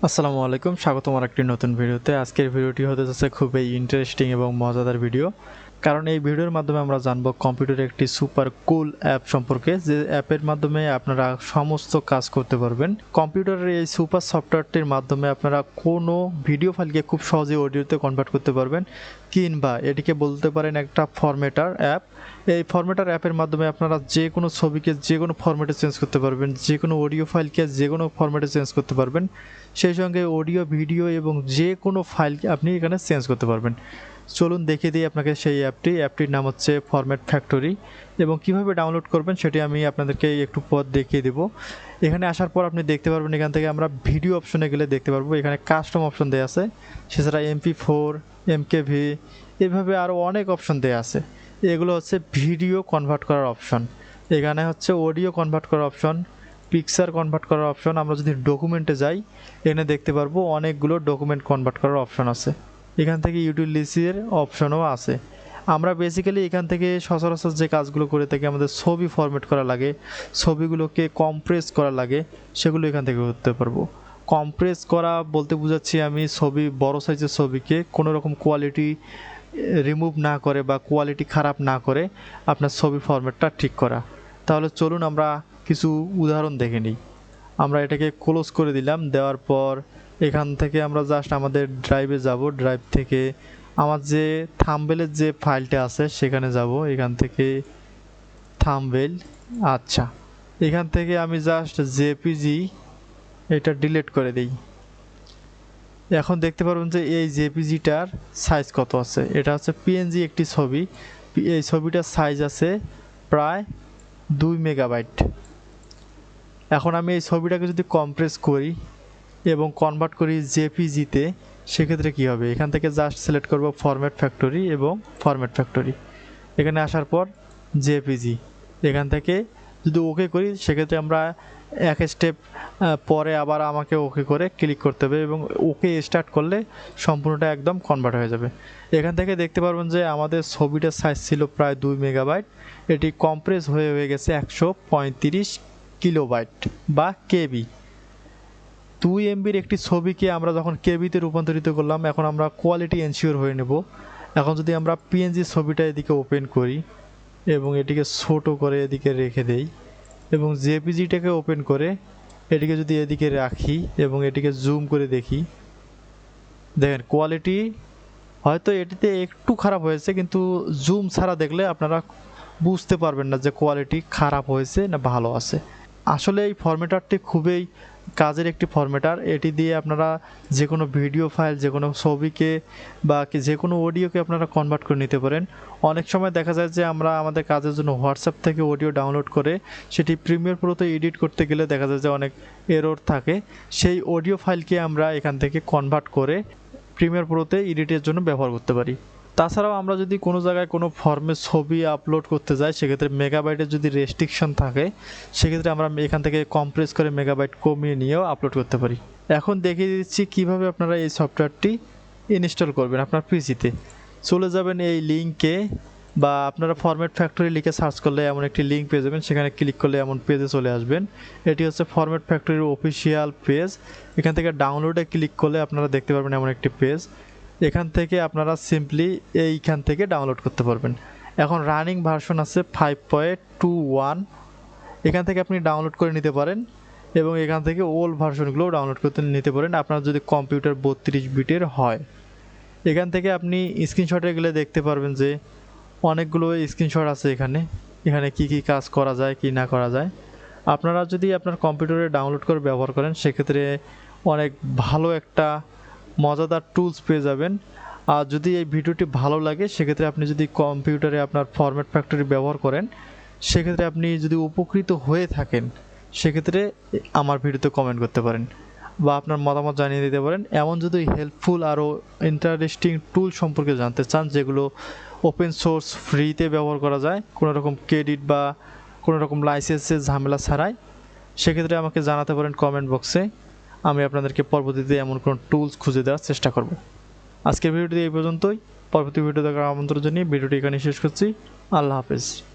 আসসালামু আলাইকুম, স্বাগতম আরেকটি নতুন ভিডিওতে। আজকের ভিডিওটি হতে যাচ্ছে খুবই ইন্টারেস্টিং এবং মজাদার ভিডিও, কারণ এই ভিডিওর মাধ্যমে আমরা জানব কম্পিউটারে একটি সুপার কুল অ্যাপ সম্পর্কে, যে অ্যাপের মাধ্যমে আপনারা সমস্ত কাজ করতে পারবেন। কম্পিউটারের এই সুপার সফটওয়্যারটির মাধ্যমে আপনারা কোনো ভিডিও ফাইলকে খুব সহজে অডিওতে কনভার্ট করতে পারবেন, কিংবা এটিকে বলতে পারেন একটা ফরম্যাটার অ্যাপ। এই ফরম্যাটার অ্যাপের মাধ্যমে আপনারা যে কোনো ছবিকে যে কোনো ফরম্যাটে চেঞ্জ করতে পারবেন, যে কোনো অডিও ফাইলকে যে কোনো ফরম্যাটে চেঞ্জ করতে পারবেন, সেই সঙ্গে অডিও, ভিডিও এবং যে কোনো ফাইলকে আপনি এখানে চেঞ্জ করতে পারবেন। চলুন দেখিয়ে দিই আপনাকে সেই অ্যাপটির নাম হচ্ছে ফরম্যাট ফ্যাক্টরি, এবং কিভাবে ডাউনলোড করবেন সেটি আমি আপনাদেরকে একটু পর দেখিয়ে দেব। এখানে আসার পর আপনি দেখতে পারবেন, এখান থেকে আমরা ভিডিও অপশনে গেলে দেখতে পারবো এখানে কাস্টম অপশন দেওয়া আছে, সেছাড়া MP4, MKV, এভাবে আরও অনেক অপশন দেওয়া আছে। এগুলো হচ্ছে ভিডিও কনভার্ট করার অপশন। এখানে হচ্ছে অডিও কনভার্ট করার অপশন, পিকচার কনভার্ট করার অপশন। আমরা যদি ডকুমেন্টে যাই, এখানে দেখতে পারবো অনেকগুলো ডকুমেন্ট কনভার্ট করার অপশন আছে। এখান থেকে ইউটিলিটির অপশনও আছে। আমরা বেসিক্যালি এখান থেকে সচরাচর যে কাজগুলো করে থাকি, আমাদের ছবি ফরম্যাট করা লাগে, ছবিগুলোকে কম্প্রেস করা লাগে, সেগুলো এখান থেকে করতে পারবো। কম্প্রেস করা বলতে বোঝাচ্ছি আমি ছবি, বড় সাইজের ছবিকে কোনো রকম কোয়ালিটি রিমুভ না করে বা কোয়ালিটি খারাপ না করে আপনার ছবি ফরম্যাটটা ঠিক করা। তাহলে চলুন আমরা কিছু উদাহরণ দেখে নিই। আমরা এটাকে ক্লোজ করে দিলাম। দেওয়ার পর এখান থেকে আমরা জাস্ট আমাদের ড্রাইভে যাব। ড্রাইভ থেকে আমার যে থাম্বনেলের যে ফাইলটা আছে সেখানে যাব। এখান থেকে থাম্বনেল, আচ্ছা, এখান থেকে আমি জাস্ট জেপিজি এটা ডিলিট করে দিই। এখন দেখতে পারবেন যে এই জেপিজিটার সাইজ কত আছে। এটা হচ্ছে পিএনজি একটি ছবি। এই ছবিটার সাইজ আছে প্রায় 2 মেগাবাইট। এখন আমি এই ছবিটাকে যদি কম্প্রেস করি এবং কনভার্ট করি জেপিজিতে, সেক্ষেত্রে কি হবে? এখান থেকে জাস্ট সিলেক্ট করব ফরম্যাট ফ্যাক্টরি এবং ফরম্যাট ফ্যাক্টরি। এখানে আসার পর জেপিজি, এখান থেকে যদি ওকে করি, সেক্ষেত্রে আমরা এক স্টেপ পরে আবার আমাকে ওকে করে ক্লিক করতে হবে, এবং ওকে স্টার্ট করলে সম্পূর্ণটা একদম কনভার্ট হয়ে যাবে। এখান থেকে দেখতে পারবেন যে আমাদের ছবিটার সাইজ ছিল প্রায় 2 মেগাবাইট, এটি কম্প্রেস হয়ে গেছে 135 কিলোবাইট বা কেবি। 2 এমবির একটি ছবিকে আমরা যখন কেবিতে রূপান্তরিত করলাম, এখন আমরা কোয়ালিটি এনশিওর হয়ে নেব। এখন যদি আমরা পিএনজি ছবিটা এদিকে ওপেন করি এবং এটিকে ছোট করে এদিকে রেখে দেই, এবং জেপিজিটাকে ওপেন করে এটিকে যদি এদিকে রাখি এবং এটিকে জুম করে দেখি, দেখেন কোয়ালিটি হয়তো এটিতে একটু খারাপ হয়েছে, কিন্তু জুম ছাড়া দেখলে আপনারা বুঝতে পারবেন না যে কোয়ালিটি খারাপ হয়েছে না ভালো আছে। আসলে এই ফরম্যাটারটি খুবই কাজের একটি ফরম্যাটার। এটি দিয়ে আপনারা যে কোনো ভিডিও ফাইল, যে কোনো ছবিকে বা যে কোনো অডিওকে আপনারা কনভার্ট করে নিতে পারেন। অনেক সময় দেখা যায় যে আমরা আমাদের কাজের জন্য হোয়াটসঅ্যাপ থেকে অডিও ডাউনলোড করে সেটি প্রিমিয়ার প্রোতে এডিট করতে গেলে দেখা যায় যে অনেক এরর থাকে। সেই অডিও ফাইলকে আমরা এখান থেকে কনভার্ট করে প্রিমিয়ার প্রোতে এডিটের জন্য ব্যবহার করতে পারি। তাছাড়াও আমরা যদি কোনো জায়গায় কোনো ফর্মে ছবি আপলোড করতে যাই, সেক্ষেত্রে মেগাবাইটের যদি রেস্ট্রিকশন থাকে, সেক্ষেত্রে আমরা এখান থেকে কম্প্রেস করে মেগাবাইট কমিয়ে নিয়েও আপলোড করতে পারি। এখন দেখিয়ে দিচ্ছি কিভাবে আপনারা এই সফটওয়্যারটি ইনস্টল করবেন আপনার পিসিতে। চলে যাবেন এই লিঙ্কে, বা আপনারা ফরম্যাট ফ্যাক্টরি লিখে সার্চ করলে এমন একটি লিঙ্ক পেয়ে যাবেন, সেখানে ক্লিক করলে এমন পেজে চলে আসবেন। এটি হচ্ছে ফরম্যাট ফ্যাক্টরির অফিসিয়াল পেজ। এখান থেকে ডাউনলোডে ক্লিক করলে আপনারা দেখতে পারবেন এমন একটি পেজ। এখান থেকে আপনারা সিম্পলি এইখান থেকে ডাউনলোড করতে পারবেন। এখন রানিং ভার্সন আছে 5.21, এখান থেকে আপনি ডাউনলোড করে নিতে পারেন, এবং এখান থেকে ওল্ড ভার্সনগুলোও ডাউনলোড করতে নিতে পারেন আপনার যদি কম্পিউটার 32 বিটের হয়। এখান থেকে আপনি স্ক্রিনশটে গেলে দেখতে পারবেন যে অনেকগুলো স্ক্রিনশট আছে এখানে। এখানে কি কি কাজ করা যায়, কি না করা যায়। আপনারা যদি আপনার কম্পিউটারে ডাউনলোড করে ব্যবহার করেন, সেক্ষেত্রে অনেক ভালো একটা মজাদার টুলস পেয়ে যাবেন। আর যদি এই ভিডিওটি ভালো লাগে, সেক্ষেত্রে আপনি যদি কম্পিউটারে আপনার ফরম্যাট ফ্যাক্টরি ব্যবহার করেন, সেক্ষেত্রে আপনি যদি উপকৃত হয়ে থাকেন, সেক্ষেত্রে আমার ভিডিওতে কমেন্ট করতে পারেন বা আপনার মতামত জানিয়ে দিতে পারেন। এমন যদি হেল্পফুল আরও ইন্টারেস্টিং টুল সম্পর্কে জানতে চান, যেগুলো ওপেন সোর্স ফ্রিতে ব্যবহার করা যায় কোনো রকম ক্রেডিট বা কোনো রকম লাইসেন্সের ঝামেলা ছাড়াই, সেক্ষেত্রে আমাকে জানাতে পারেন কমেন্ট বক্সে। আমি আপনাদেরকে পরবর্তীতে এমন কোনো টুলস খুঁজে দেওয়ার চেষ্টা করব। আজকের ভিডিওটি এই পর্যন্তই। পরবর্তী ভিডিও দেখার আমন্ত্রণ জানিয়ে ভিডিওটি এখানে শেষ করছি। আল্লাহ হাফেজ।